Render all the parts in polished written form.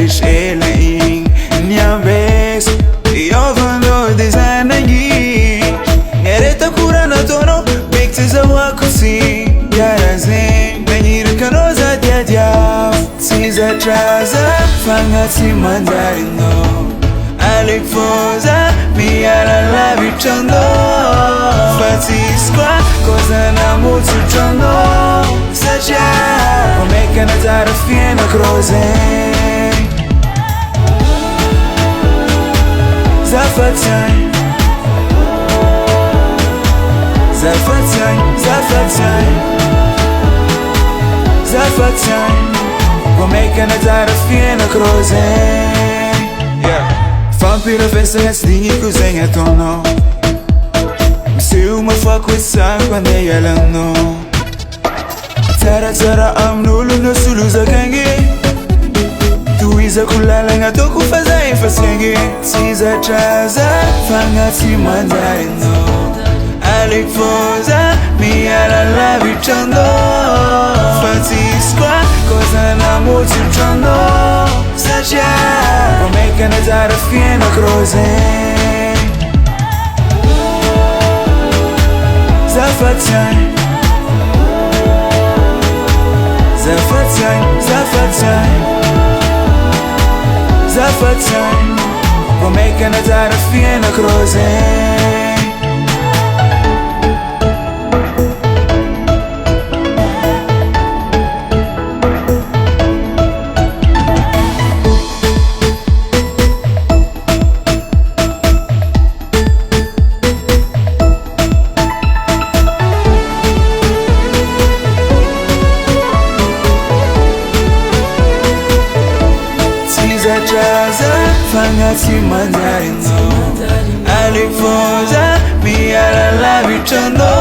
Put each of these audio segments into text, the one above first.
dish ailing Nya base Yo vando design Ngereta kura na tono Pictures wako si Yara zing Nanyira kanoza dia Siza traza Fanga si mandari no Alik foza Mi ala la bichando Fati squad Koza na mutu chando Sacha Omeka na tarafia na kroze Zafatay Omeka na tarafia na kroze Vampira festa hasdingi kuzenga tono Msi uma fakwisa kwande yalano Tara amnulu no suluza kange Tuiza kulala nga toku faza infasenge Siza traza fanga si mandari no Alik foza mi ala la bichando Fancy squad koza na mutu chando Sacha Omeka na tarafia na kroze Zafatay Omeka na tarafia na kroze Traza, fanga si mandari no Alik foza, mi ala la bichando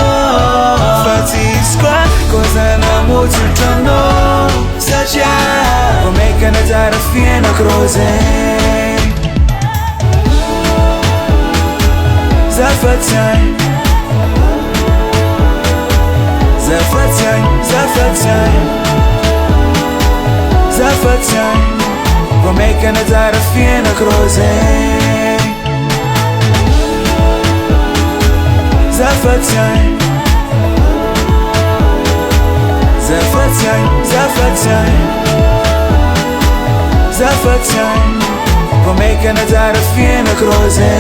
Fati squad, koza na mutu chando Sacha, Omeka na tarafia na kroze Zafatay Omeka na tarafia na kroze Zafatay Omeka na tarafia na kroze